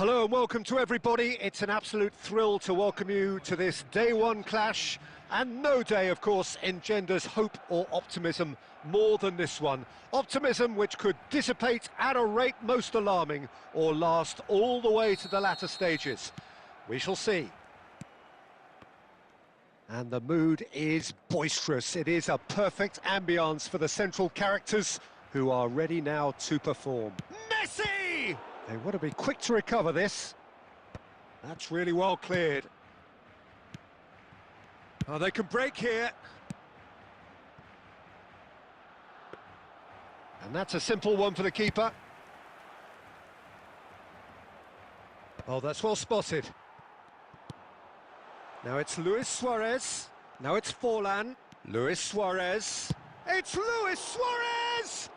Hello and welcome to everybody. It's an absolute thrill to welcome you to this day one clash, and no day, of course, engenders hope or optimism more than this one. Optimism which could dissipate at a rate most alarming or last all the way to the latter stages. We shall see. And the mood is boisterous. It is a perfect ambience for the central characters who are ready now to perform. Messi! They want to be quick to recover this. That's really well cleared. Oh, they can break here. And that's a simple one for the keeper. Oh, that's well spotted. Now it's Luis Suarez. Now it's Forlan. Luis Suarez. It's Luis Suarez!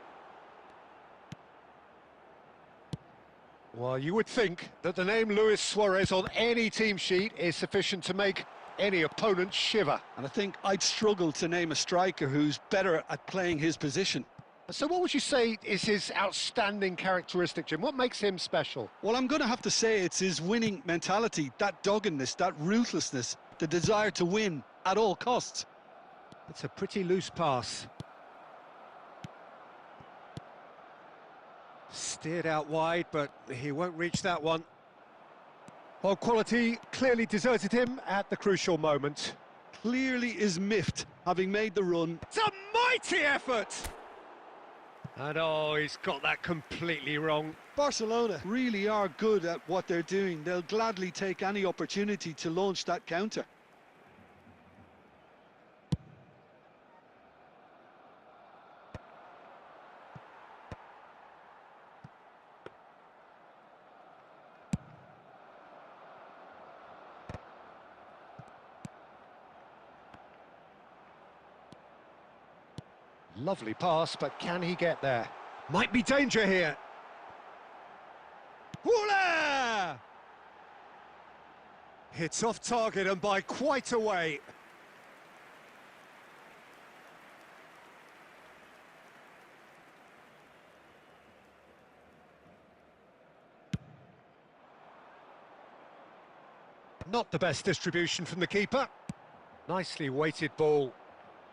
Well, you would think that the name Luis Suarez on any team sheet is sufficient to make any opponent shiver. And I think I'd struggle to name a striker who's better at playing his position. So what would you say is his outstanding characteristic, Jim? What makes him special? Well, I'm going to have to say it's his winning mentality, that doggedness, that ruthlessness, the desire to win at all costs. It's a pretty loose pass. Steered out wide, but he won't reach that one. Well, quality clearly deserted him at the crucial moment. Clearly is miffed, having made the run. It's a mighty effort! And oh, he's got that completely wrong. Barcelona really are good at what they're doing. They'll gladly take any opportunity to launch that counter. Lovely pass, but can he get there? Might be danger here. Voila! Hits off target and by quite a way. Not the best distribution from the keeper. Nicely weighted ball.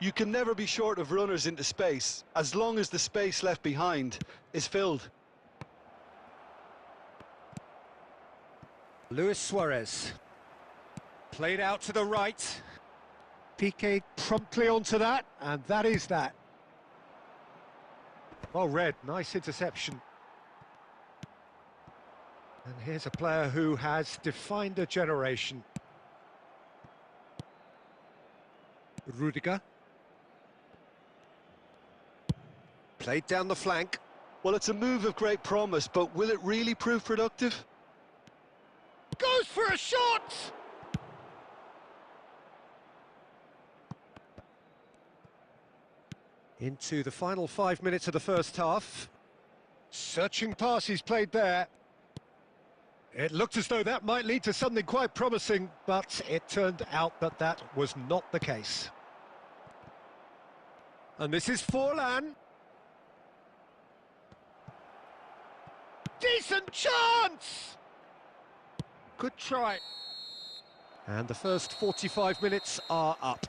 You can never be short of runners into space, as long as the space left behind is filled. Luis Suarez. Played out to the right. Piqué promptly onto that, and that is that. Well read, nice interception. And here's a player who has defined a generation. Rudiger. Played down the flank. Well, it's a move of great promise, but will it really prove productive? Goes for a shot! Into the final 5 minutes of the first half. Searching pass he's played there. It looked as though that might lead to something quite promising, but it turned out that that was not the case. And this is Forlan. Decent chance! Good try. And the first 45 minutes are up.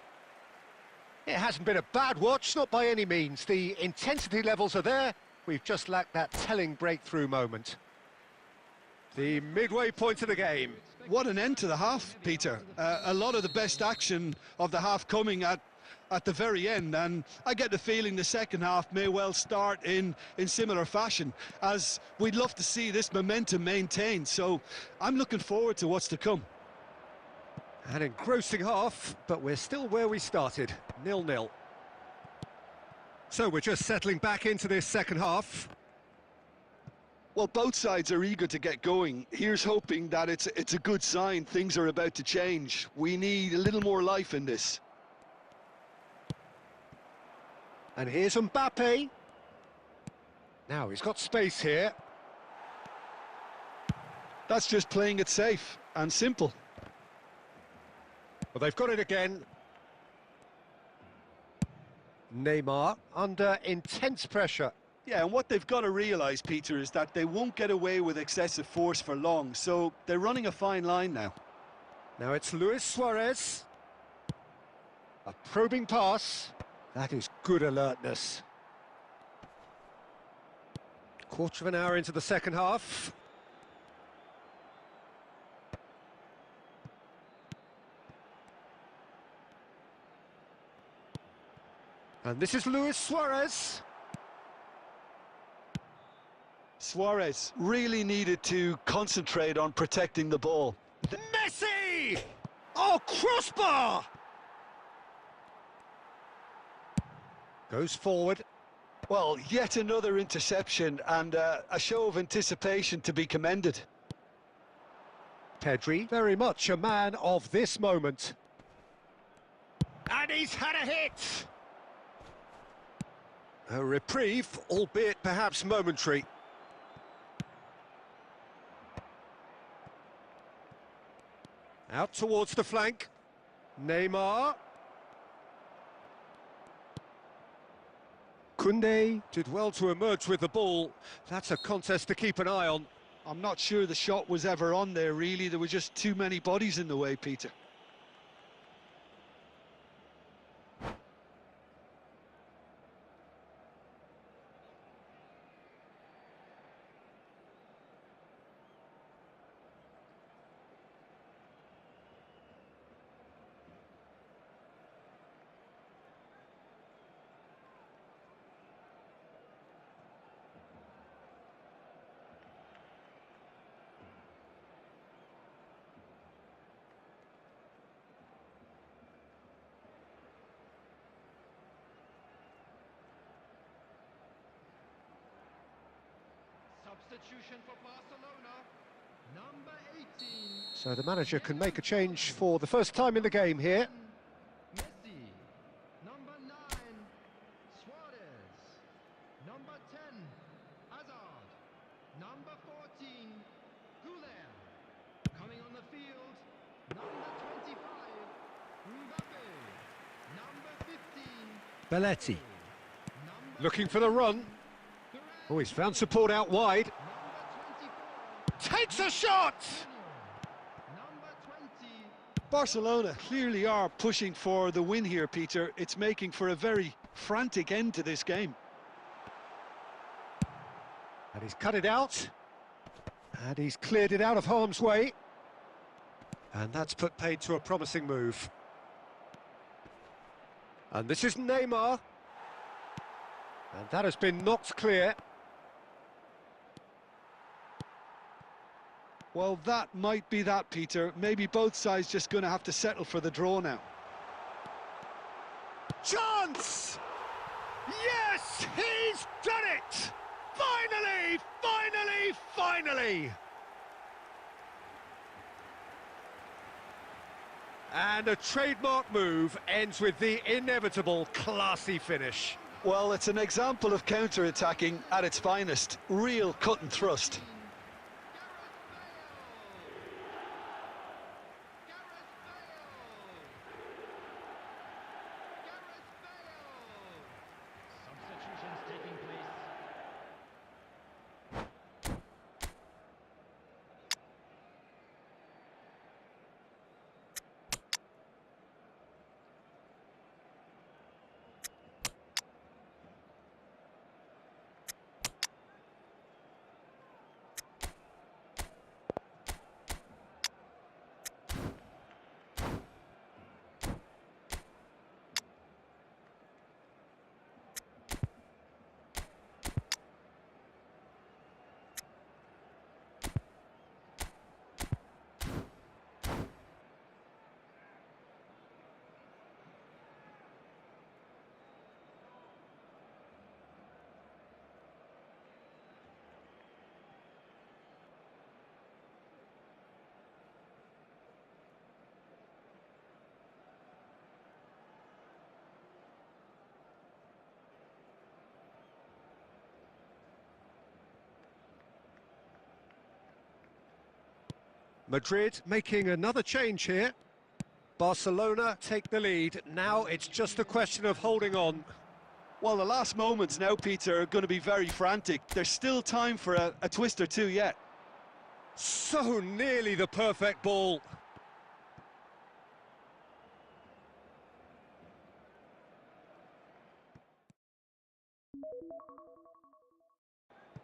It hasn't been a bad watch, not by any means. The intensity levels are there. We've just lacked that telling breakthrough moment. The midway point of the game. What an end to the half, Peter. A lot of the best action of the half coming at the very end, and I get the feeling the second half may well start in similar fashion, as we'd love to see this momentum maintained, so I'm looking forward to what's to come. An engrossing half, but we're still where we started, 0-0. So we're just settling back into this second half. Well, both sides are eager to get going. Here's hoping that it's a good sign things are about to change. We need a little more life in this. And here's Mbappe. Now he's got space here. That's just playing it safe and simple. Well, they've got it again. Neymar under intense pressure. Yeah, and what they've got to realise, Peter, is that they won't get away with excessive force for long, so they're running a fine line now. Now it's Luis Suarez. A probing pass. That is good alertness. Quarter of an hour into the second half. And this is Luis Suarez. Suarez really needed to concentrate on protecting the ball. Messi! Oh, crossbar! Goes forward. Well, yet another interception and a show of anticipation to be commended. Pedri, very much a man of this moment. And he's had a hit! A reprieve, albeit perhaps momentary. Out towards the flank. Neymar. Koundé did well to emerge with the ball. That's a contest to keep an eye on. I'm not sure the shot was ever on there, really. There were just too many bodies in the way, Peter. Substitution for Barcelona, number 18. So the manager can make a change for the first time in the game here. Messi, number 9, Suarez, number 10, Hazard, number 14, Güler, coming on the field, number 25, Mbappe, number 15, Belletti number looking for the run. Perez, Oh, he's found support out wide. number 24, Takes a shot! number 20, Barcelona clearly are pushing for the win here, Peter. It's making for a very frantic end to this game. And he's cut it out. And he's cleared it out of harm's way. And that's put paid to a promising move. And this is Neymar. And that has been knocked clear. Well, that might be that, Peter. Maybe both sides just going to have to settle for the draw now. Chance! Yes, he's done it! Finally, finally, finally! And a trademark move ends with the inevitable classy finish. Well, it's an example of counter-attacking at its finest. Real cut and thrust. Substitutions taking place. Madrid making another change here. Barcelona take the lead. Now it's just a question of holding on. Well, the last moments now, Peter, are going to be very frantic. There's still time for a twist or two yet. So nearly the perfect ball.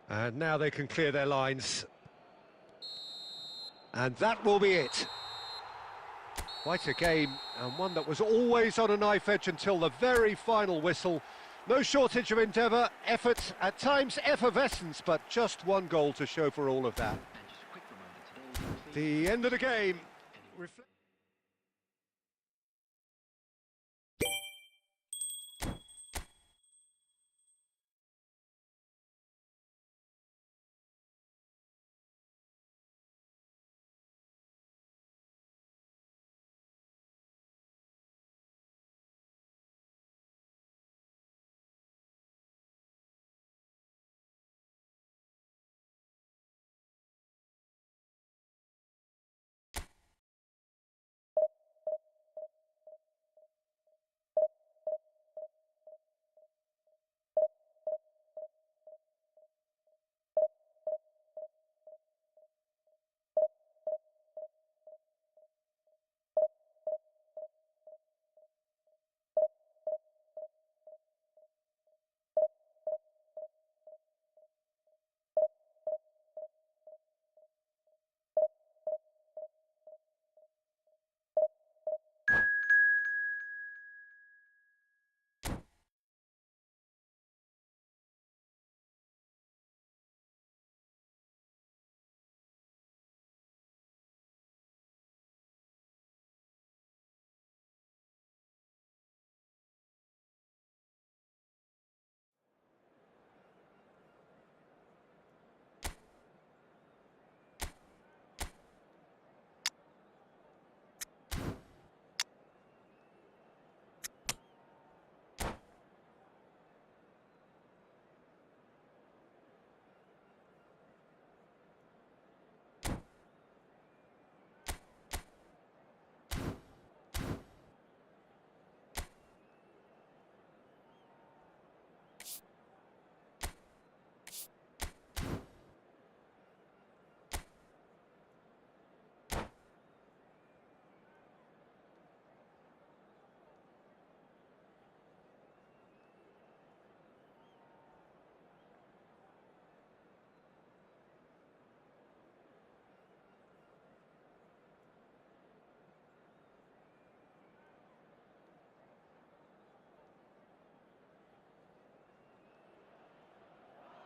And now they can clear their lines. And that will be it. Quite a game, and one that was always on a knife edge until the very final whistle. No shortage of endeavour, effort, at times effervescence, but just one goal to show for all of that. The end of the game.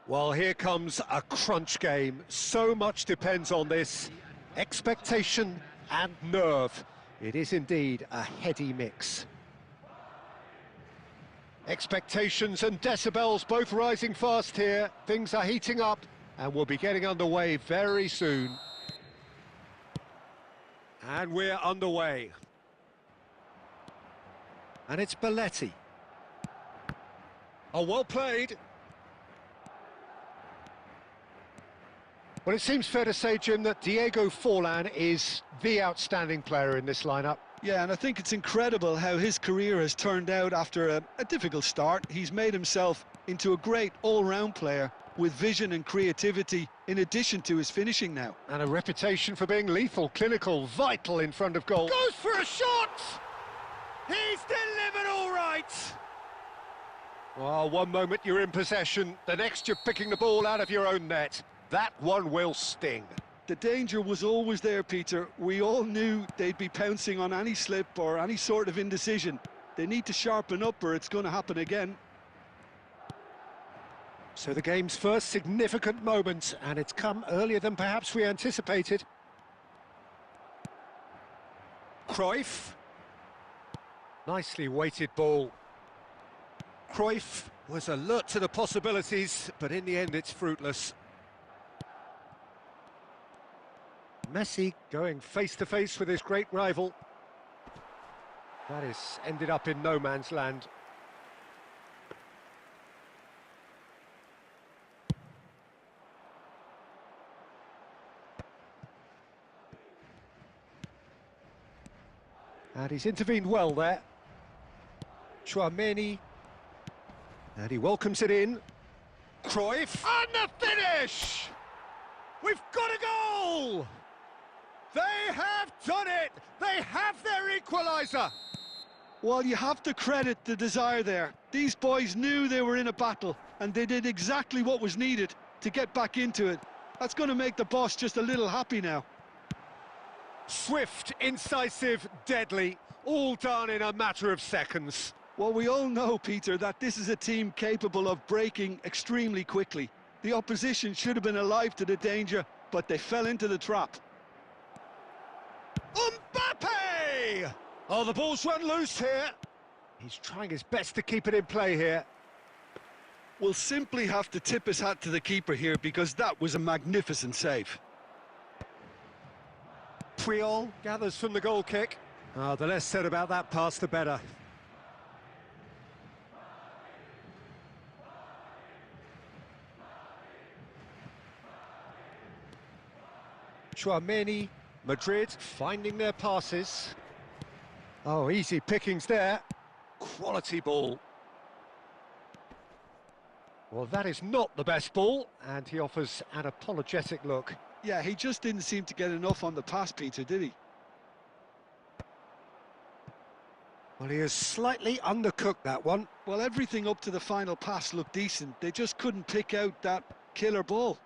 Well, here comes a crunch game. So much depends on this. Expectation and nerve. It is indeed a heady mix. Expectations and decibels both rising fast here. Things are heating up and we'll be getting underway very soon. And we're underway. And it's Belletti. Oh, well played. Well, it seems fair to say, Jim, that Diego Forlan is the outstanding player in this lineup. Yeah, and I think it's incredible how his career has turned out after a difficult start. He's made himself into a great all-round player with vision and creativity in addition to his finishing now. And a reputation for being lethal, clinical, vital in front of goal. Goes for a shot! He's delivered all right! Well, one moment you're in possession, the next you're picking the ball out of your own net. That one will sting. The danger was always there, Peter. We all knew they'd be pouncing on any slip or any sort of indecision. They need to sharpen up or it's going to happen again. So the game's first significant moment, and it's come earlier than perhaps we anticipated. Cruyff. Nicely weighted ball. Cruyff was alert to the possibilities, but in the end it's fruitless. Messi going face-to-face with his great rival. That is ended up in no man's land. And he's intervened well there. Tchouaméni. And he welcomes it in. Cruyff, and the finish! We've got a goal! They have done it! They have their equaliser! Well, you have to credit the desire there. These boys knew they were in a battle, and they did exactly what was needed to get back into it. That's going to make the boss just a little happy now. Swift, incisive, deadly, all done in a matter of seconds. Well, we all know, Peter, that this is a team capable of breaking extremely quickly. The opposition should have been alive to the danger, but they fell into the trap. Mbappe! Oh, the ball's run loose here. He's trying his best to keep it in play here. We'll simply have to tip his hat to the keeper here because that was a magnificent save. Puyol gathers from the goal kick. Oh, the less said about that pass, the better. Tchouaméni, Madrid finding their passes. Oh, easy pickings there. Quality ball. Well, that is not the best ball, and he offers an apologetic look. Yeah, he just didn't seem to get enough on the pass, Peter, did he? Well, he has slightly undercooked that one. Well, everything up to the final pass looked decent. They just couldn't pick out that killer ball.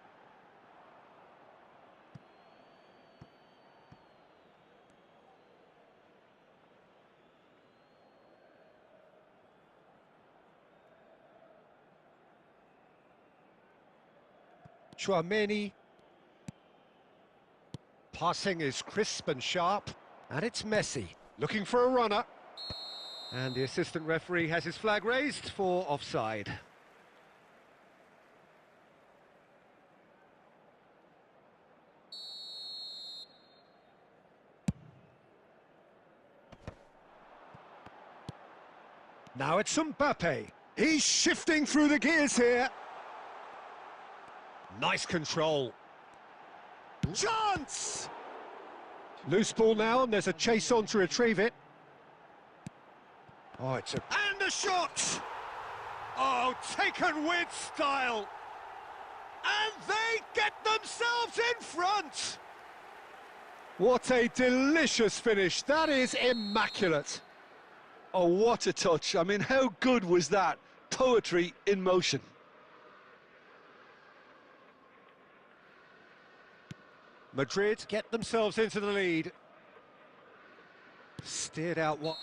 Tchouaméni. Passing is crisp and sharp, and it's Messi looking for a runner. And the assistant referee has his flag raised for offside. Now it's Mbappe. He's shifting through the gears here. Nice control. Chance! Loose ball now, and there's a chase on to retrieve it. Oh, it's a... And a shot! Oh, taken with style. And they get themselves in front! What a delicious finish. That is immaculate. Oh, what a touch. I mean, how good was that? Poetry in motion. Madrid get themselves into the lead. Steered out what...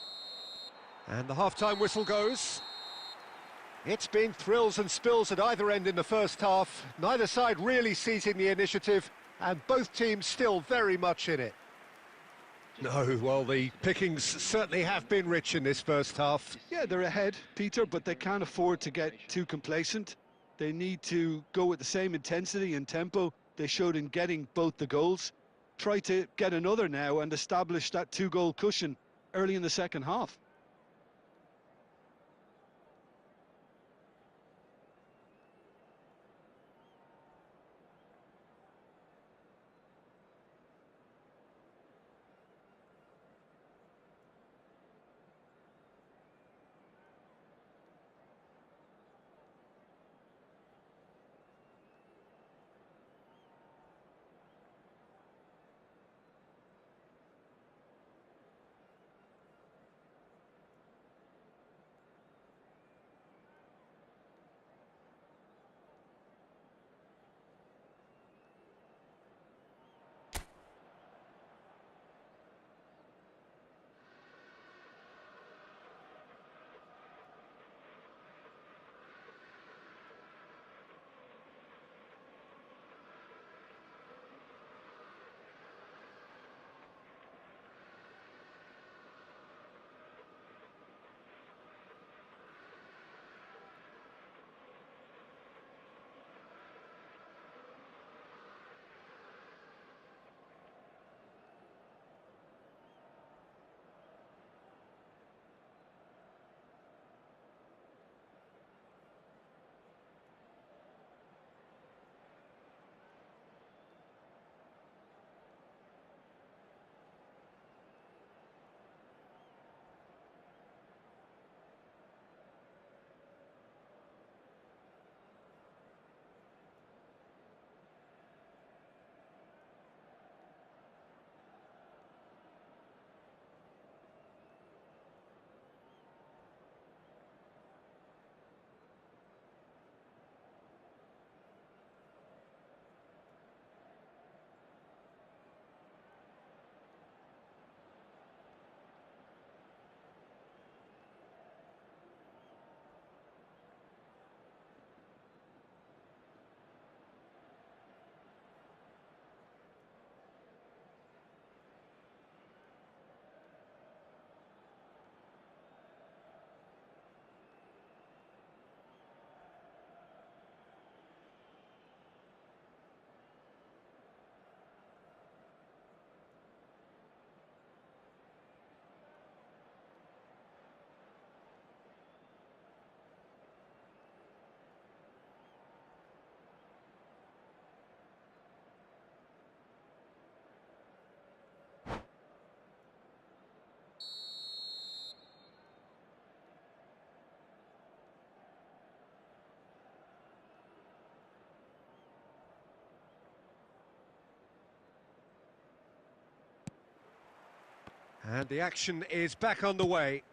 And the half-time whistle goes. It's been thrills and spills at either end in the first half. Neither side really seizing the initiative, and both teams still very much in it. No, well, the pickings certainly have been rich in this first half. Yeah, they're ahead, Peter, but they can't afford to get too complacent. They need to go with the same intensity and tempo they showed in getting both the goals. Try to get another now and establish that two-goal cushion early in the second half. And the action is back on the way.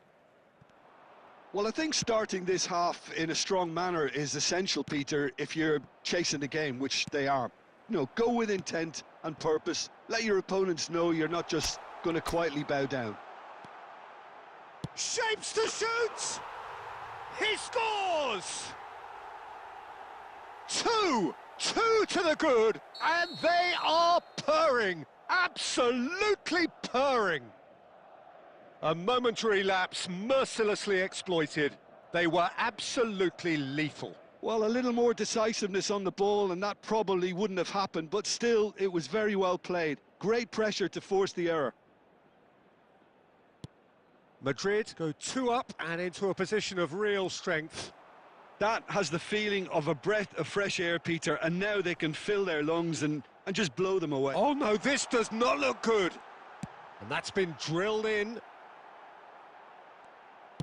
Well, I think starting this half in a strong manner is essential, Peter, if you're chasing the game, which they are. You know, go with intent and purpose. Let your opponents know you're not just going to quietly bow down. Shapes to shoot! He scores! 2 to the good, and they are purring, absolutely purring. A momentary lapse mercilessly exploited. They were absolutely lethal. Well, a little more decisiveness on the ball and that probably wouldn't have happened, but still, it was very well played. Great pressure to force the error. Madrid go 2 up and into a position of real strength. That has the feeling of a breath of fresh air, Peter, and now they can fill their lungs and just blow them away. Oh no, this does not look good. And that's been drilled in.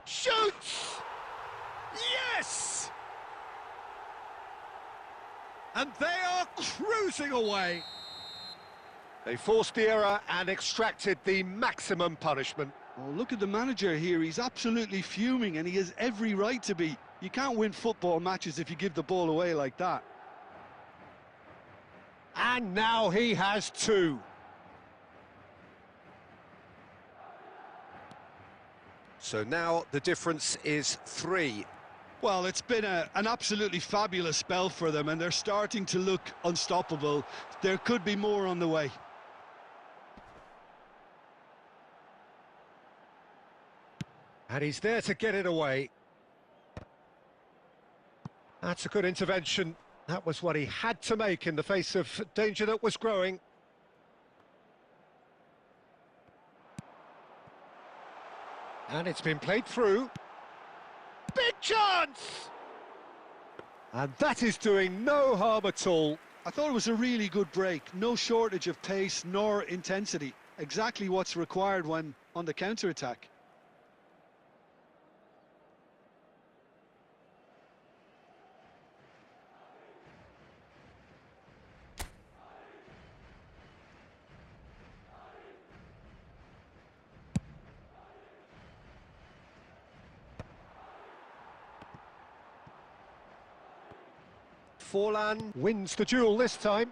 Shoots! Yes! And they are cruising away. They forced the error and extracted the maximum punishment. Oh, look at the manager here. He's absolutely fuming, and he has every right to be. You can't win football matches if you give the ball away like that. And now he has 2. So now the difference is 3. Well, it's been an absolutely fabulous spell for them, and they're starting to look unstoppable. There could be more on the way. And he's there to get it away. That's a good intervention. That was what he had to make in the face of danger that was growing. And it's been played through. Big chance! And that is doing no harm at all. I thought it was a really good break. No shortage of pace nor intensity. Exactly what's required when on the counter-attack. Forlan wins the duel this time.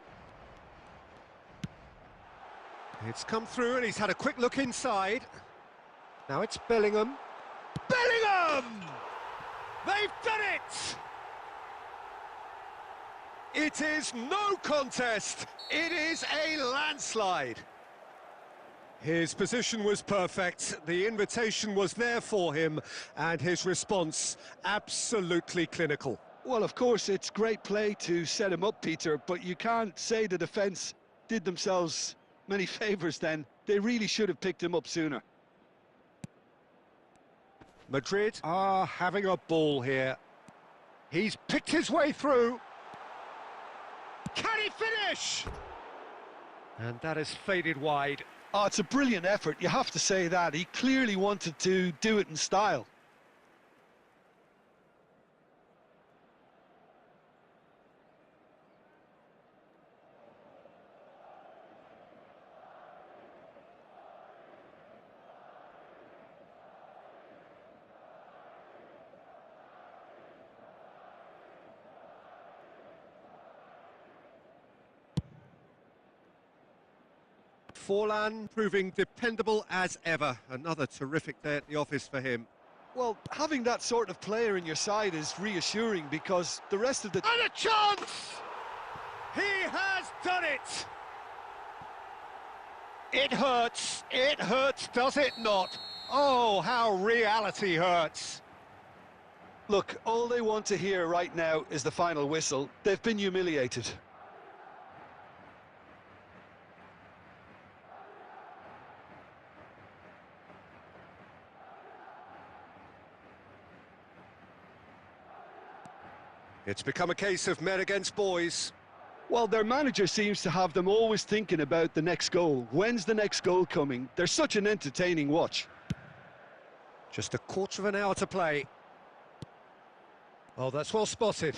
It's come through and he's had a quick look inside. Now it's Bellingham. Bellingham! They've done it! It is no contest. It is a landslide. His position was perfect, the invitation was there for him, and his response absolutely clinical. Well, of course, it's great play to set him up, Peter, but you can't say the defence did themselves many favours then. They really should have picked him up sooner. Madrid are having a ball here. He's picked his way through. Can he finish? And that has faded wide. Oh, it's a brilliant effort, you have to say that. He clearly wanted to do it in style. Forlan proving dependable as ever. Another terrific day at the office for him. Well, having that sort of player in your side is reassuring because the rest of the... And a chance! He has done it! It hurts, does it not? Oh, how reality hurts. Look, all they want to hear right now is the final whistle. They've been humiliated. It's become a case of men against boys. Well, their manager seems to have them always thinking about the next goal. When's the next goal coming? They're such an entertaining watch. Just a quarter of an hour to play. Oh, that's well spotted.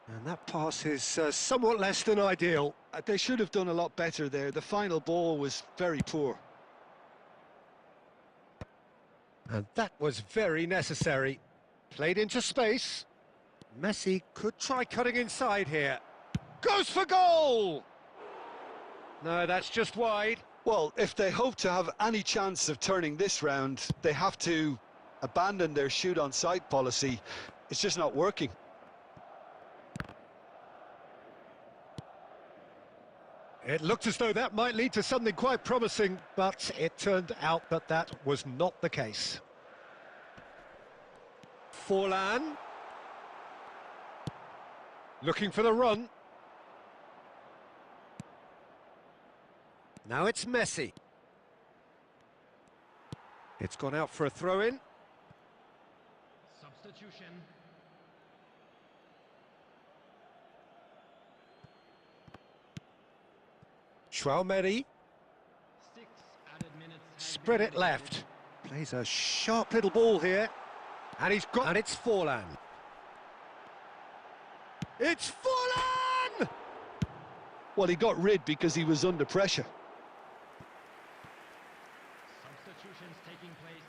And that pass is somewhat less than ideal. They should have done a lot better there. The final ball was very poor. And that was very necessary. Played into space. Messi could try cutting inside here. Goes for goal! No, that's just wide. Well, if they hope to have any chance of turning this round, they have to abandon their shoot on sight policy. It's just not working. It looked as though that might lead to something quite promising, but it turned out that that was not the case. Forlan. Looking for the run. Now it's Messi. It's gone out for a throw-in. Substitution. Chouameni. 6 added minutes. Spread it left. Plays a sharp little ball here. And he's got... And it's Forlan. It's Forlan! Well, he got rid because he was under pressure. Substitutions taking place.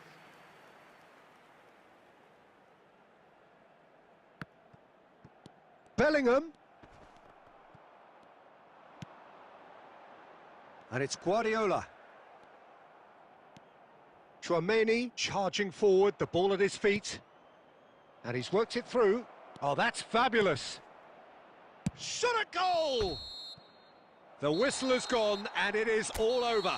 Bellingham. And it's Guardiola. Chouameni charging forward, the ball at his feet. And he's worked it through. Oh, that's fabulous. Shot at goal! The whistle has gone and it is all over.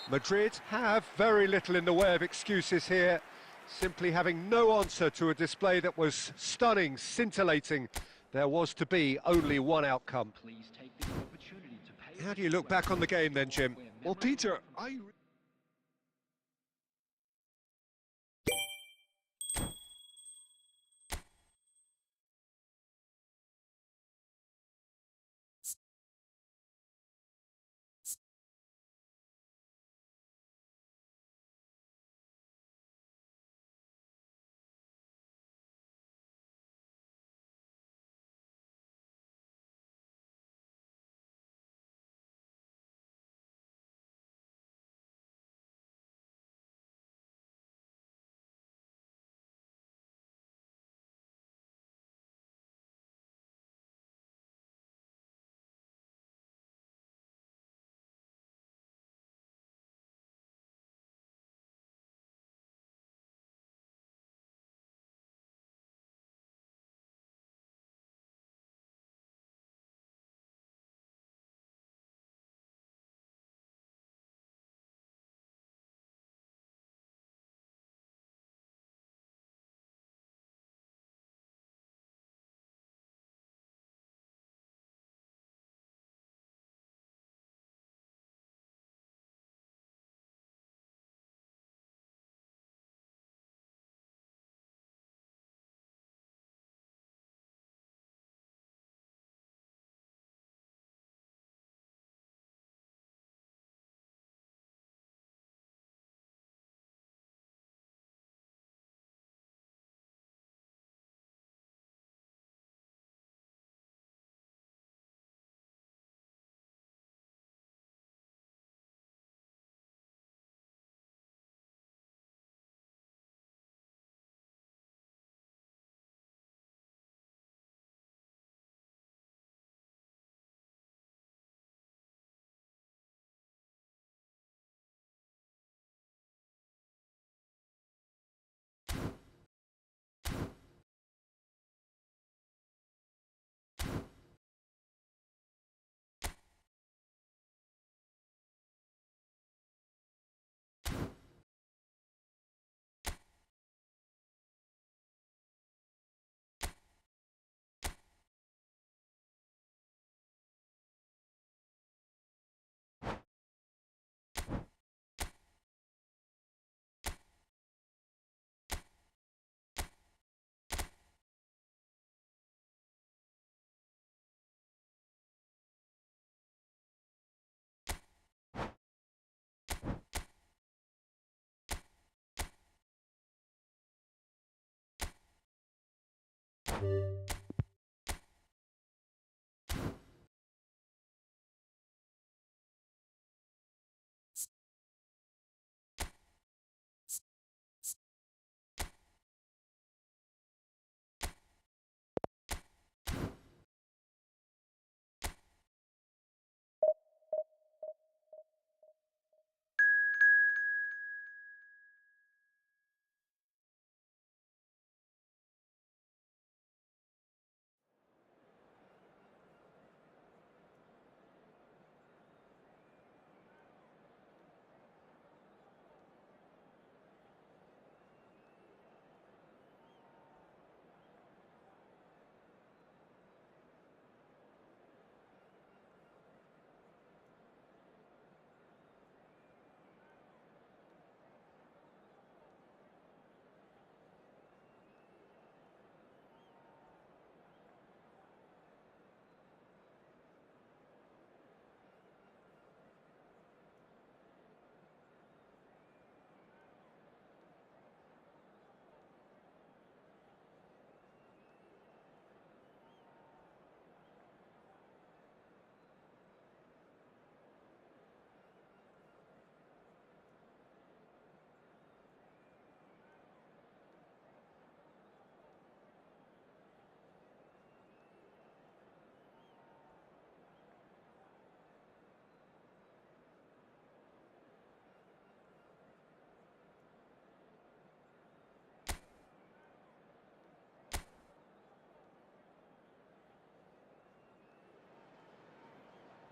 Madrid have very little in the way of excuses here, simply having no answer to a display that was stunning, scintillating. There was to be only one outcome. Please take this opportunity to pay. How do you look back on the game then, Jim? Well, Peter, I...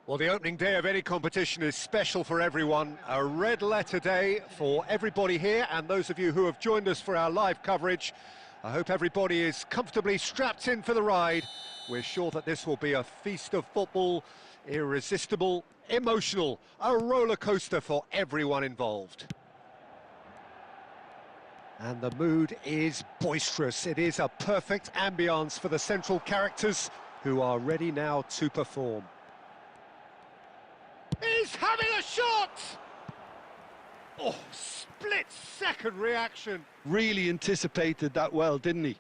Well, the opening day of any competition is special for everyone. A red letter day for everybody here, and those of you who have joined us for our live coverage. I hope everybody is comfortably strapped in for the ride. We're sure that this will be a feast of football, irresistible, emotional, a roller coaster for everyone involved. And the mood is boisterous. It is a perfect ambience for the central characters who are ready now to perform. He's having a shot! Oh, split-second reaction. Really anticipated that well, didn't he?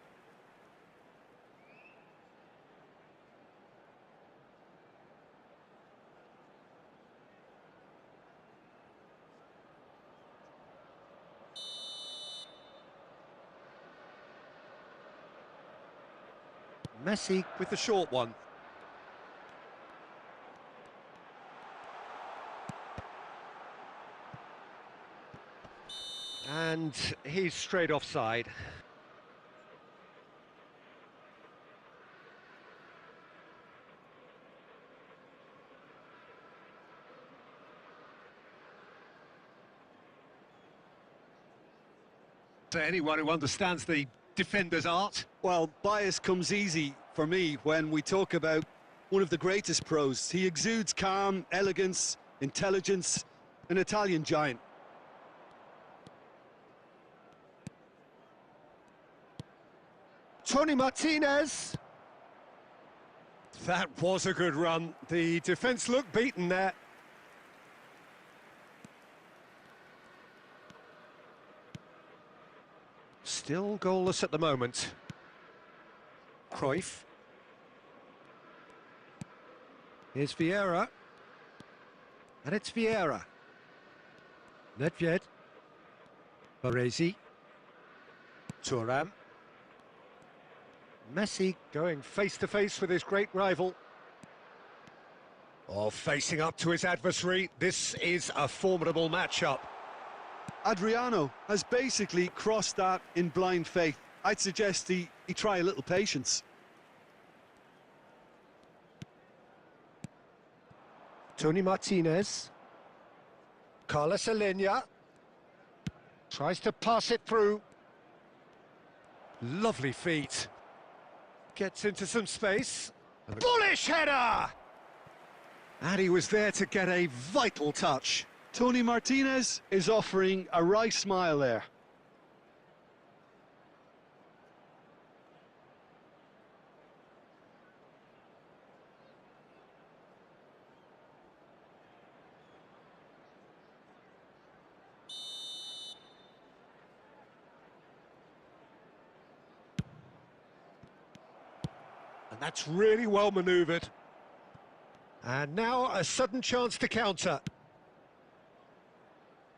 Messi with the short one. And he's straight offside. To anyone who understands the defender's art. Well, bias comes easy for me when we talk about one of the greatest pros. He exudes calm, elegance, intelligence, an Italian giant. Tony Martinez. That was a good run. The defence looked beaten there. Still goalless at the moment. Cruyff. Here's Vieira. And it's Vieira. Nedved. Baresi. Thuram. Messi going face-to-face with his great rival. Oh, facing up to his adversary. This is a formidable matchup. Adriano has basically crossed that in blind faith. I'd suggest he try a little patience. Tony Martinez. Carlos Alenya. Tries to pass it through. Lovely feet. Gets into some space. Bullish header! And he was there to get a vital touch. Tony Martinez is offering a wry smile there. And that's really well manoeuvred. And now a sudden chance to counter.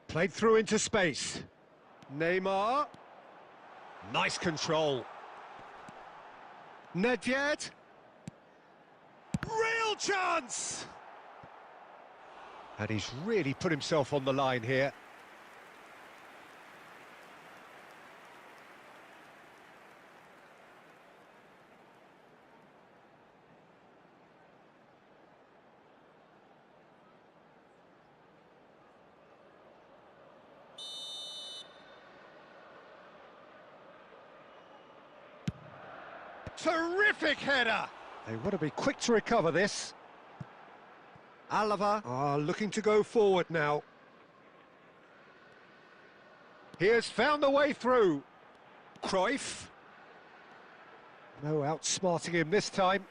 Played through into space. Neymar. Nice control. Nedved. Real chance! And he's really put himself on the line here. Terrific header! They want to be quick to recover this. Alaba are looking to go forward now. He has found the way through. Cruyff. No outsmarting him this time.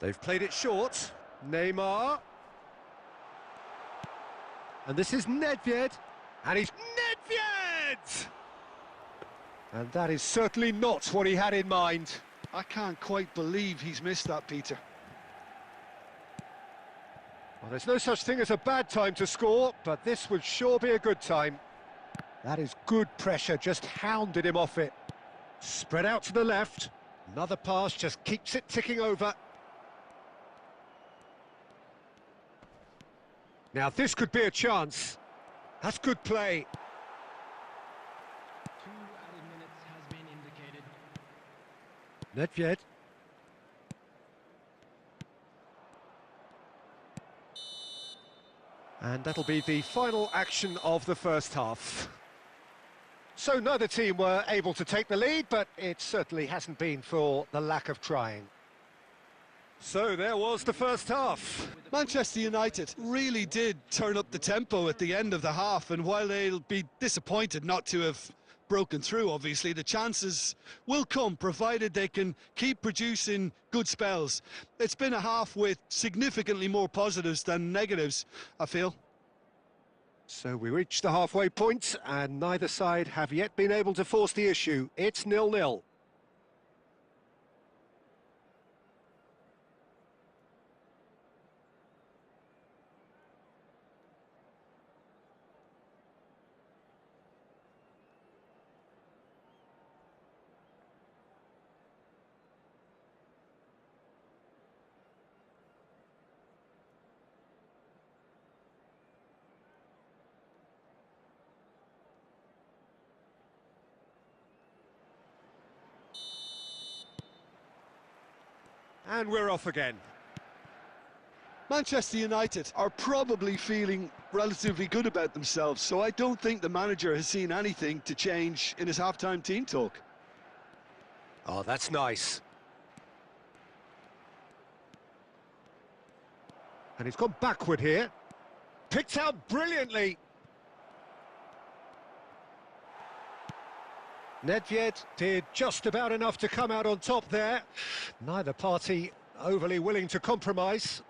They've played it short. Neymar. And this is Nedved, and he's Nedved! And that is certainly not what he had in mind. I can't quite believe he's missed that, Peter. Well, there's no such thing as a bad time to score, but this would sure be a good time. That is good pressure, just hounded him off it. Spread out to the left. Another pass just keeps it ticking over. Now this could be a chance. That's good play. Nedved. And that'll be the final action of the first half. So neither team were able to take the lead, but it certainly hasn't been for the lack of trying. So there was the first half. Manchester United really did turn up the tempo at the end of the half, and while they'll be disappointed not to have broken through, obviously, the chances will come, provided they can keep producing good spells. It's been a half with significantly more positives than negatives, I feel. So we reached the halfway point, and neither side have yet been able to force the issue. It's 0-0. And we're off again. Manchester United are probably feeling relatively good about themselves, so I don't think the manager has seen anything to change in his half-time team talk. Oh, that's nice. And he's gone backward here. Picked out brilliantly. Nedved did just about enough to come out on top there. Neither party overly willing to compromise.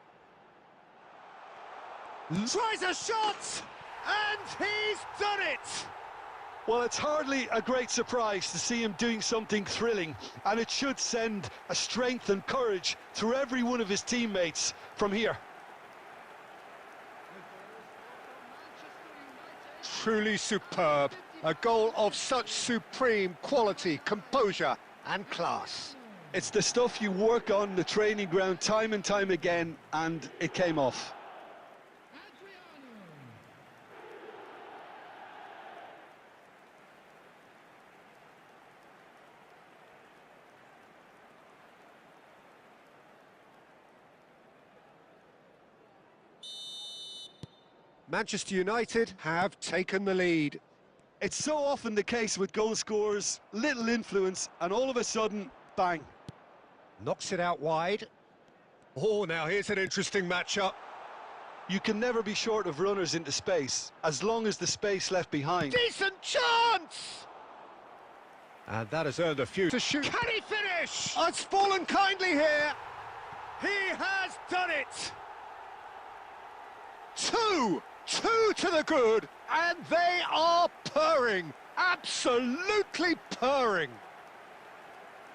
Tries a shot! And he's done it! Well, it's hardly a great surprise to see him doing something thrilling, and it should send a strength and courage through every one of his teammates from here. Truly superb. A goal of such supreme quality, composure and class. It's the stuff you work on the training ground time and time again, and it came off. Manchester United have taken the lead. It's so often the case with goal scorers, little influence, and all of a sudden, bang. Knocks it out wide. Oh, now here's an interesting matchup. You can never be short of runners into space, as long as the space left behind. Decent chance! And that has earned a few to shoot. Can he finish? Oh, it's fallen kindly here. He has done it! Two to the good, and they are purring, absolutely purring.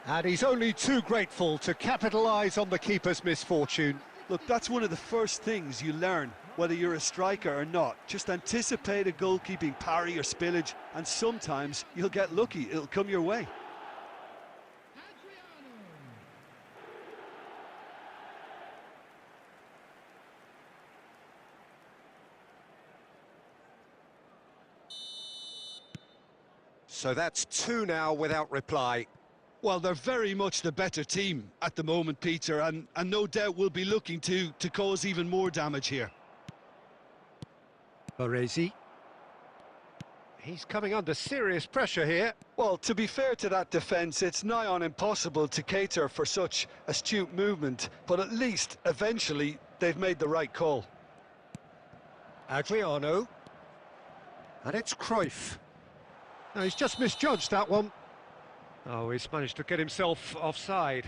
And he's only too grateful to capitalise on the keeper's misfortune. Look, that's one of the first things you learn, whether you're a striker or not. Just anticipate a goalkeeping parry or spillage, and sometimes you'll get lucky, it'll come your way. So that's two now without reply. Well, they're very much the better team at the moment, Peter, and no doubt will be looking to cause even more damage here. Baresi. He's coming under serious pressure here. Well, to be fair to that defence, it's nigh on impossible to cater for such astute movement, but at least, eventually, they've made the right call. Adriano. And it's Cruyff. No, he's just misjudged that one. Oh, he's managed to get himself offside.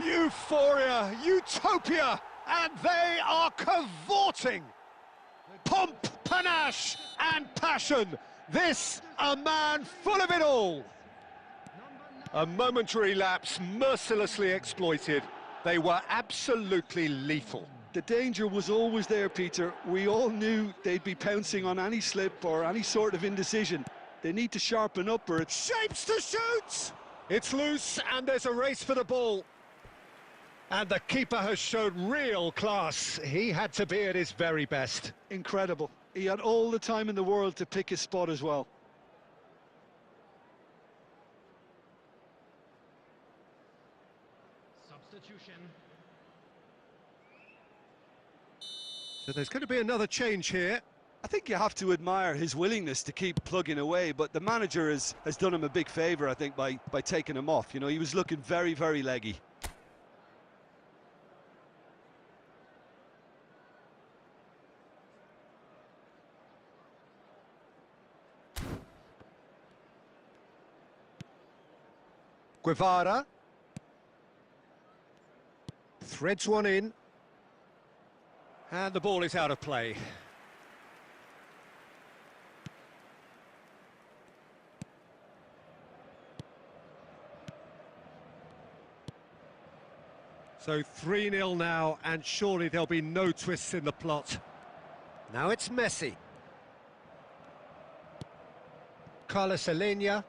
Euphoria, utopia, and they are cavorting. Pomp, panache, and passion. This, a man full of it all. A momentary lapse mercilessly exploited. They were absolutely lethal. The danger was always there, Peter. We all knew they'd be pouncing on any slip or any sort of indecision. They need to sharpen up or it's... Shapes to shoot! It's loose and there's a race for the ball. And the keeper has shown real class. He had to be at his very best. Incredible. He had all the time in the world to pick his spot as well. So there's going to be another change here. I think you have to admire his willingness to keep plugging away, but the manager has done him a big favour, I think, by taking him off. You know, he was looking very, very leggy. Guevara. Threads one in. And the ball is out of play. So 3-0 now, and surely there'll be no twists in the plot. Now it's Messi. Carlos Alenia.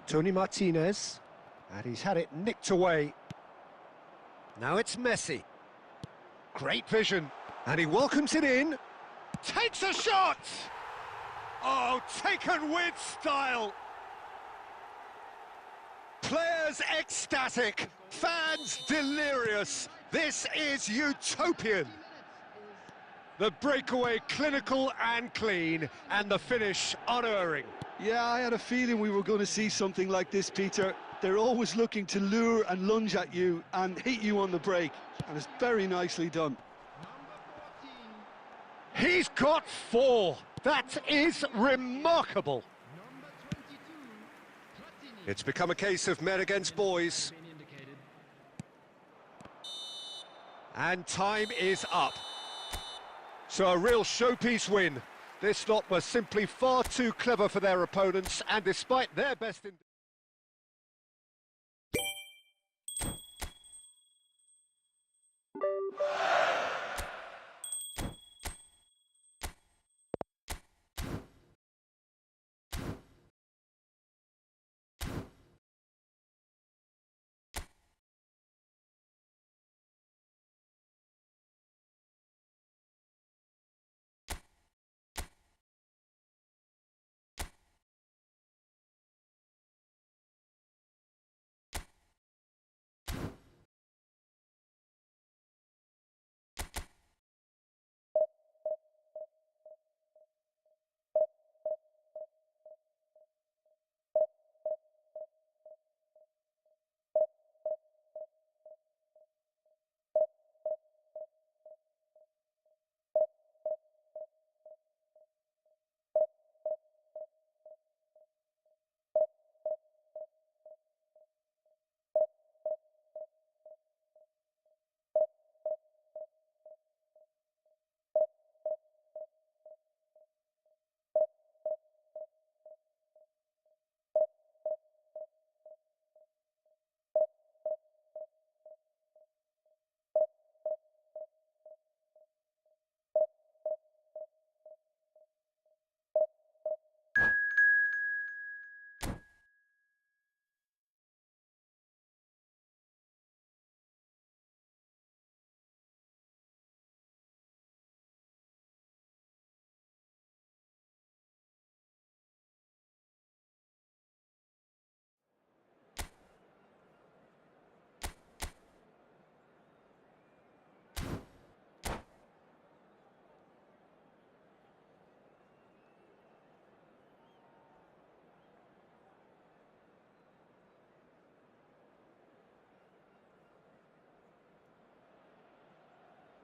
Tony Martinez. And he's had it nicked away. Now it's Messi. Great vision. And he welcomes it in. Takes a shot! Oh, taken with style. Players ecstatic, fans delirious. This is utopian. The breakaway clinical and clean, and the finish unerring. Yeah, I had a feeling we were going to see something like this, Peter. They're always looking to lure and lunge at you and hit you on the break, and it's very nicely done. He's got 4. That is remarkable. It's become a case of men against boys. And time is up. So a real showpiece win. This lot was simply far too clever for their opponents, and despite their best in...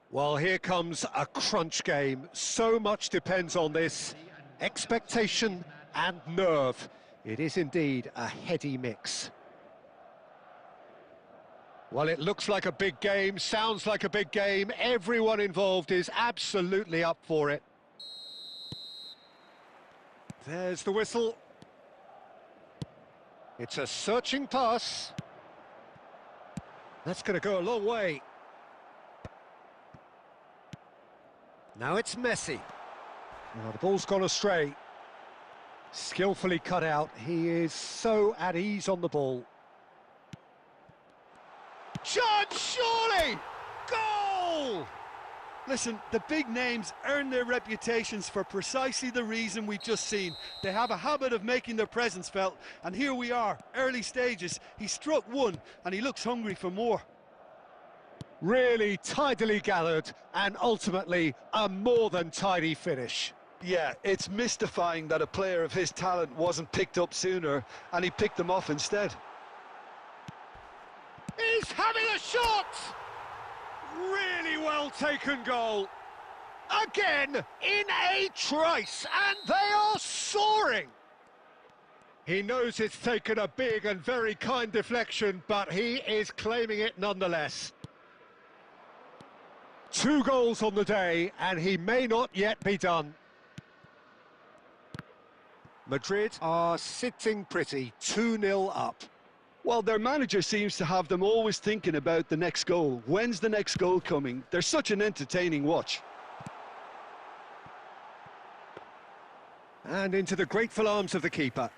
Well, here comes a crunch game. So much depends on this. Expectation and nerve. It is indeed a heady mix. Well, it looks like a big game, sounds like a big game. Everyone involved is absolutely up for it. There's the whistle. It's a searching pass. That's going to go a long way. Now it's Messi. Now the ball's gone astray. Skillfully cut out. He is so at ease on the ball. Shot, surely! Goal! Listen, the big names earn their reputations for precisely the reason we've just seen. They have a habit of making their presence felt, and here we are, early stages. He struck one, and he looks hungry for more. Really tidily gathered and ultimately a more than tidy finish. Yeah, it's mystifying that a player of his talent wasn't picked up sooner and he picked them off instead. He's having a shot! Really well taken goal. Again, in a trice, and they are soaring. He knows it's taken a big and very kind deflection, but he is claiming it nonetheless. 2 goals on the day, and he may not yet be done. Madrid are sitting pretty, 2-0 up. Well, their manager seems to have them always thinking about the next goal. When's the next goal coming? They're such an entertaining watch. And into the grateful arms of the keeper.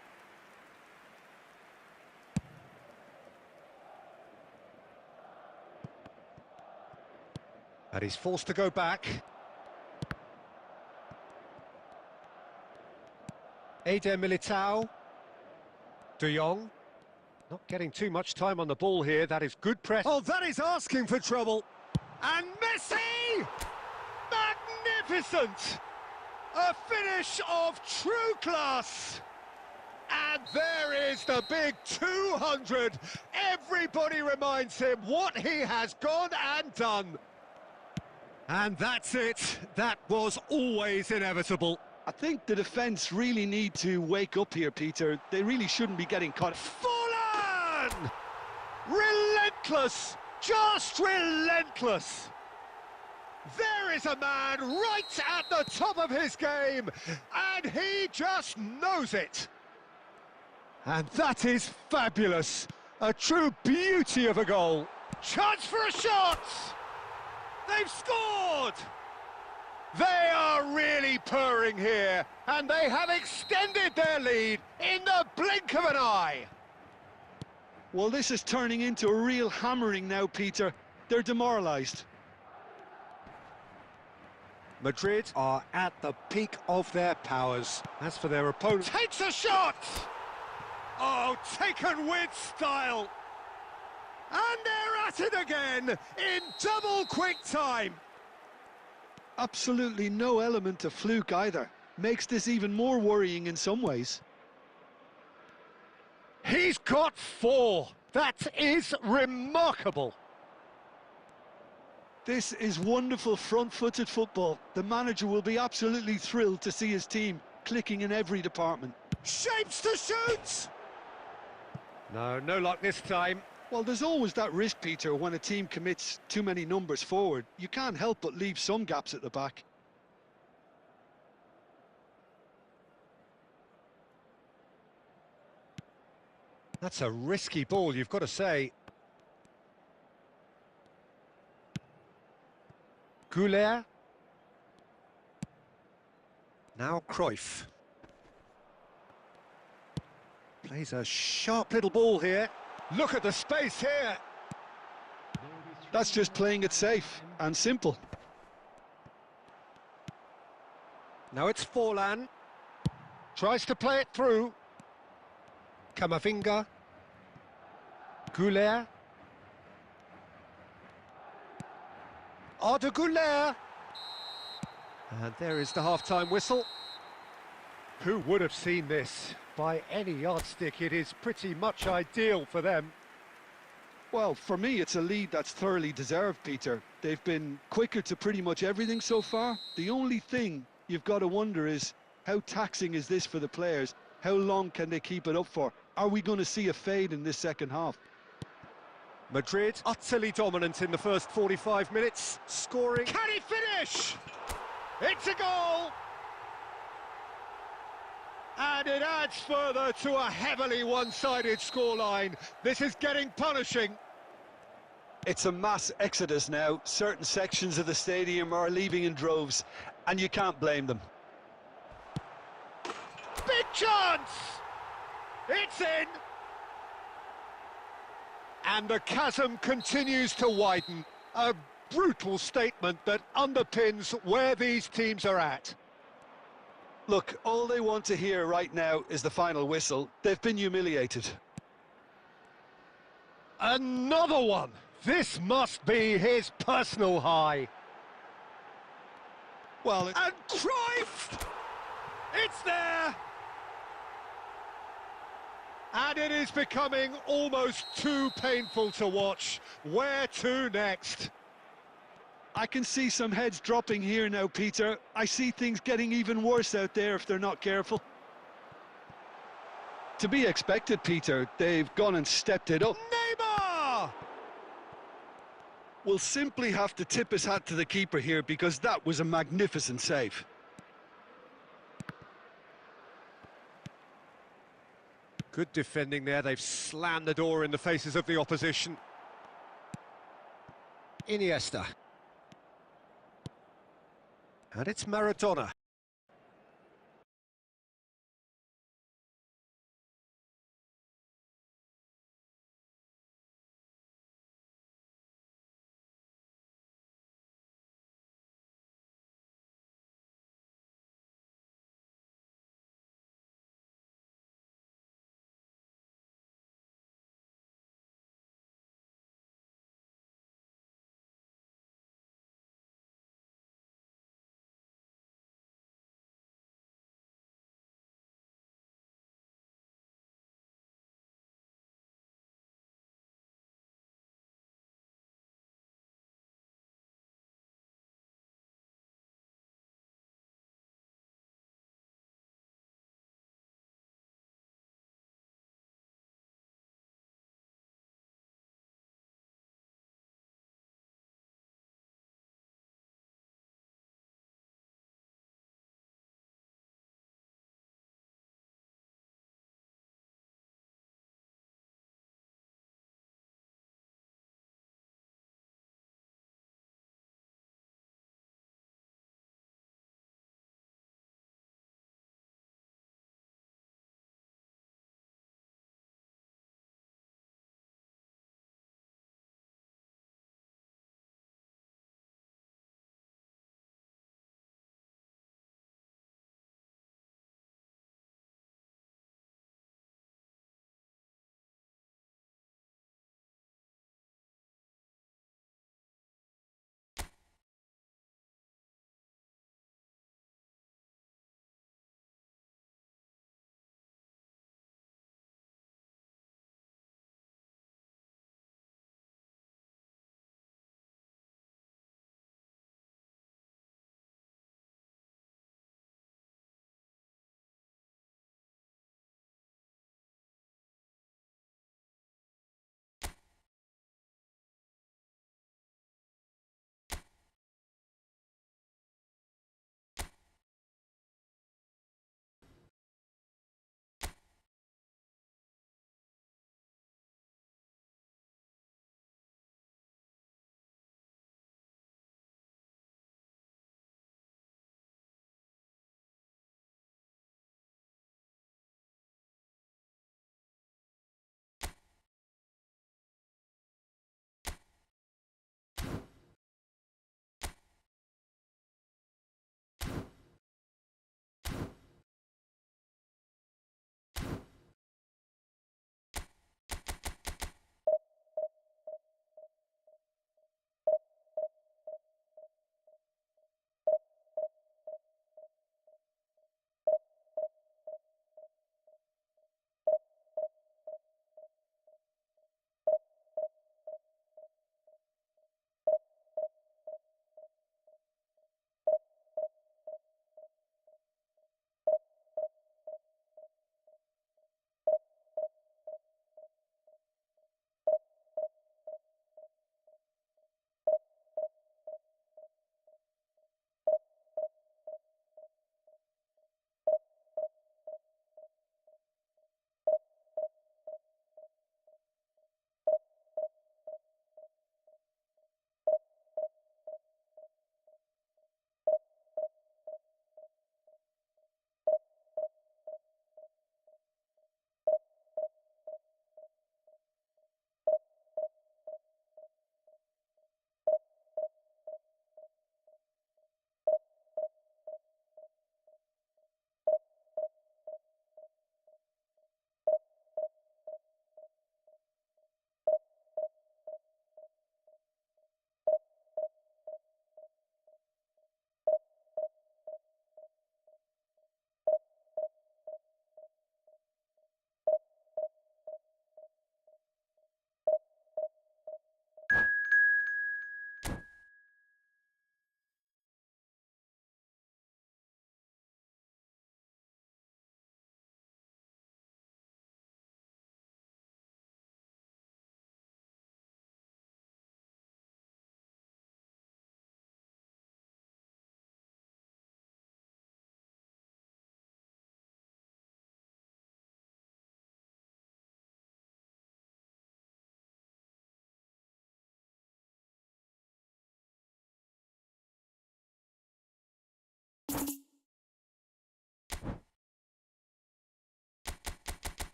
And he's forced to go back. Eder Militao. De Jong. Not getting too much time on the ball here. That is good press. Oh, that is asking for trouble. And Messi! Magnificent! A finish of true class. And there is the big 200. Everybody reminds him what he has gone and done. And that's it. That was always inevitable. I think the defence really need to wake up here, Peter. They really shouldn't be getting caught. Forlan! Relentless! Just relentless! There is a man right at the top of his game, and he just knows it. And that is fabulous. A true beauty of a goal. Chance for a shot! They've scored! They are really purring here, and they have extended their lead in the blink of an eye. Well, this is turning into a real hammering now, Peter. They're demoralised. Madrid are at the peak of their powers. As for their opponent, takes a shot! Oh, taken with style! And they're at it again in double quick time. Absolutely no element of fluke either. Makes this even more worrying in some ways. He's got 4. That is remarkable. This is wonderful front-footed football. The manager will be absolutely thrilled to see his team clicking in every department. Shapes to shoot! No luck this time. Well, there's always that risk, Peter, when a team commits too many numbers forward. You can't help but leave some gaps at the back. That's a risky ball, you've got to say. Goulet. Now Cruyff. Plays a sharp little ball here. Look at the space here. That's just playing it safe and simple. Now it's Forlan. Tries to play it through. Camavinga. Goulet. Arda Goulet. And there is the half-time whistle. Who would have seen this? By any yardstick, it is pretty much ideal for them. Well, for me, it's a lead that's thoroughly deserved, Peter. They've been quicker to pretty much everything so far. The only thing you've got to wonder is, how taxing is this for the players? How long can they keep it up for? Are we going to see a fade in this second half? Madrid utterly dominant in the first 45 minutes, scoring. Can he finish? It's a goal! And it adds further to a heavily one-sided scoreline. This is getting punishing. It's a mass exodus now. Certain sections of the stadium are leaving in droves, and you can't blame them. Big chance! It's in! And the chasm continues to widen. A brutal statement that underpins where these teams are at. Look, all they want to hear right now is the final whistle. They've been humiliated. Another one This must be his personal high. Well, And Cruyff! It's there! And it is becoming almost too painful to watch. Where to next? I can see some heads dropping here now, Peter. I see things getting even worse out there if they're not careful. To be expected, Peter. They've gone and stepped it up. Neymar! We'll simply have to tip his hat to the keeper here because that was a magnificent save. Good defending there. They've slammed the door in the faces of the opposition. Iniesta. And it's Maradona.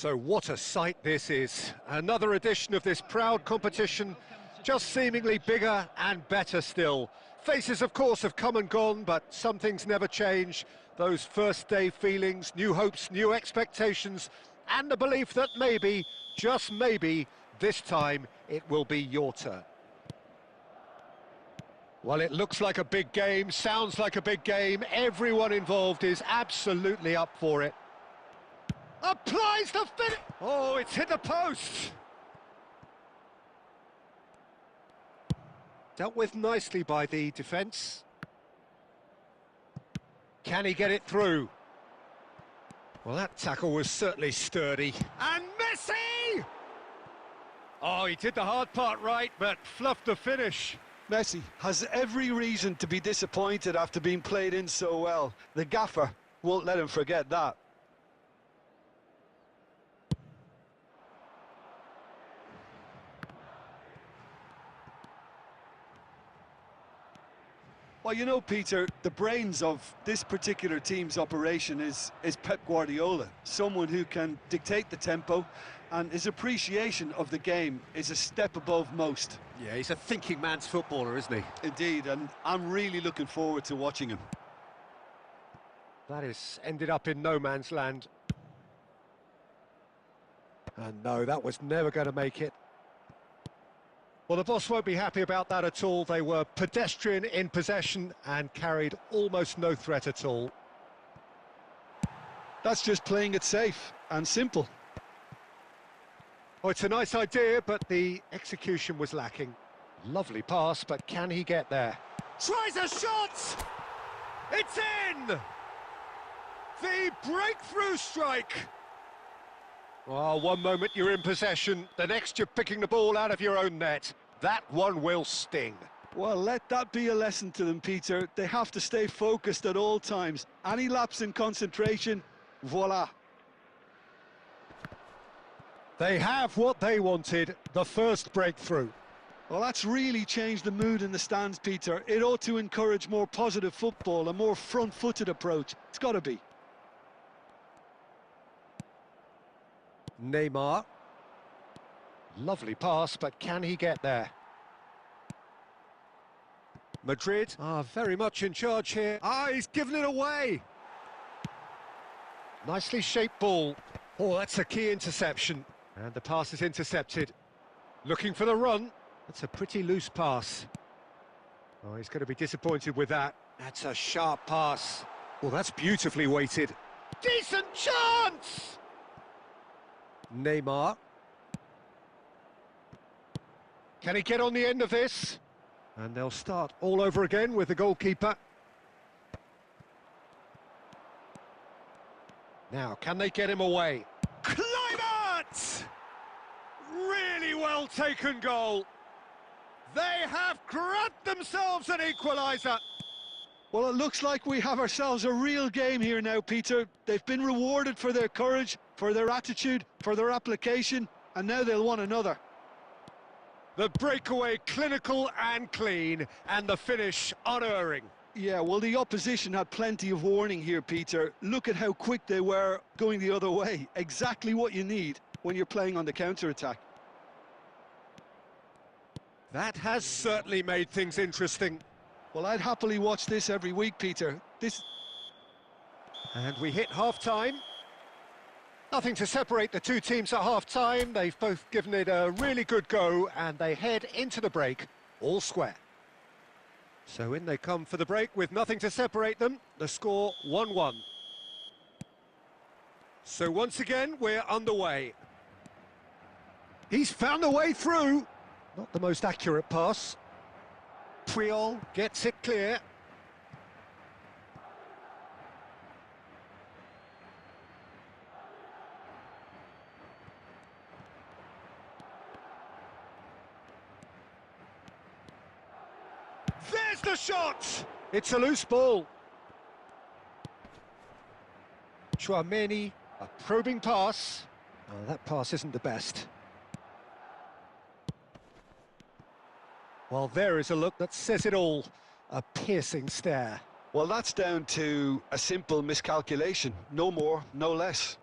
So what a sight this is. Another edition of this proud competition, just seemingly bigger and better still. Faces, of course, have come and gone, but some things never change. Those first day feelings, new hopes, new expectations, and the belief that maybe, just maybe, this time it will be your turn. Well, it looks like a big game, sounds like a big game. Everyone involved is absolutely up for it. Applies the finish. Oh, it's hit the post. Dealt with nicely by the defence. Can he get it through? Well, that tackle was certainly sturdy. And Messi! Oh, he did the hard part right, but fluffed the finish. Messi has every reason to be disappointed after being played in so well. The gaffer won't let him forget that. Well, you know, Peter, the brains of this particular team's operation is Pep Guardiola, someone who can dictate the tempo, and his appreciation of the game is a step above most. Yeah, he's a thinking man's footballer, isn't he? Indeed, and I'm really looking forward to watching him. That has ended up in no man's land. And no, that was never going to make it. Well, the boss won't be happy about that at all. They were pedestrian in possession and carried almost no threat at all. That's just playing it safe and simple. Oh, it's a nice idea, but the execution was lacking. Lovely pass, but can he get there? Tries a shot! It's in! The breakthrough strike! Oh, one moment you're in possession, the next you're picking the ball out of your own net. That one will sting. Well, let that be a lesson to them, Peter. They have to stay focused at all times. Any lapse in concentration, voila. They have what they wanted, the first breakthrough. Well, that's really changed the mood in the stands, Peter. It ought to encourage more positive football, a more front-footed approach. It's got to be. Neymar. Lovely pass, but can he get there? Madrid are very much in charge here. Ah, he's given it away. Nicely shaped ball. Oh, that's a key interception. And the pass is intercepted. Looking for the run. That's a pretty loose pass. Oh, he's going to be disappointed with that. That's a sharp pass. Oh, that's beautifully weighted. Decent chance! Neymar. Can he get on the end of this? And they'll start all over again with the goalkeeper. Now, can they get him away? Kluivert! Really well taken goal. They have grabbed themselves an equaliser. Well, it looks like we have ourselves a real game here now, Peter. They've been rewarded for their courage, for their attitude, for their application, and now they'll want another. The breakaway clinical and clean, and the finish unerring. Yeah, well, the opposition had plenty of warning here, Peter. Look at how quick they were going the other way. Exactly what you need when you're playing on the counter-attack. That has certainly made things interesting. Well, I'd happily watch this every week, Peter. And we hit half-time. Nothing to separate the two teams at half-time. They've both given it a really good go, and they head into the break all square. So in they come for the break with nothing to separate them. The score 1-1. So once again, we're underway. He's found a way through. Not the most accurate pass. Puyol gets it clear. There's the shot! It's a loose ball. Tchouaméni, a probing pass. Oh, that pass isn't the best. Well, there is a look that says it all. A piercing stare. Well, that's down to a simple miscalculation. No more, no less.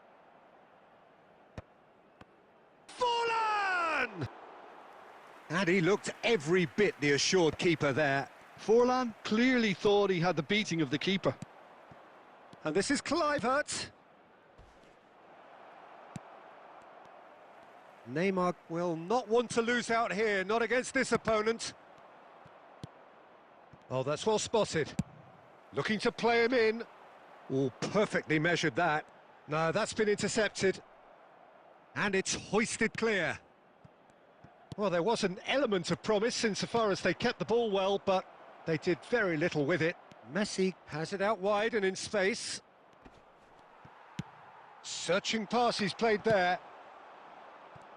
And he looked every bit the assured keeper there. Forlan clearly thought he had the beating of the keeper. And this is Kluivert. Neymar will not want to lose out here, not against this opponent. Oh, that's well spotted. Looking to play him in. Oh, perfectly measured that. No, that's been intercepted. And it's hoisted clear. Well, there was an element of promise insofar as they kept the ball well, but they did very little with it. Messi has it out wide and in space. Searching pass he's played there.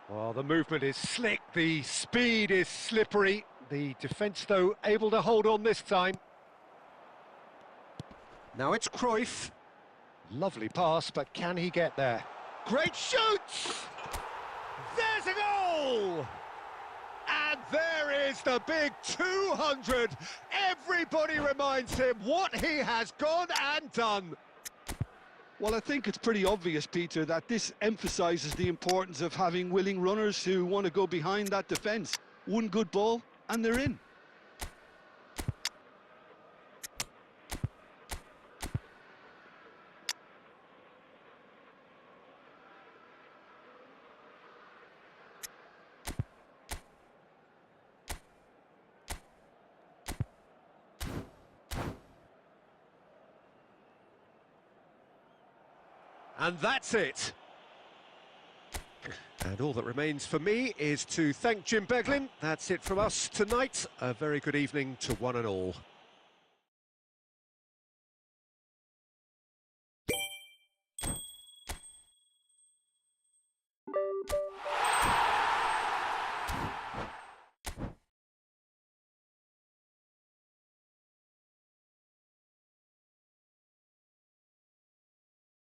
Well, the movement is slick, the speed is slippery. The defence, though, able to hold on this time. Now it's Cruyff. Lovely pass, but can he get there? Great shoot! There's a goal! And there is the big 200. Everybody reminds him what he has gone and done. Well, I think it's pretty obvious, Peter, that this emphasises the importance of having willing runners who want to go behind that defence. One good ball, and they're in. And that's it. And all that remains for me is to thank Jim Beglin. That's it from us tonight. A very good evening to one and all.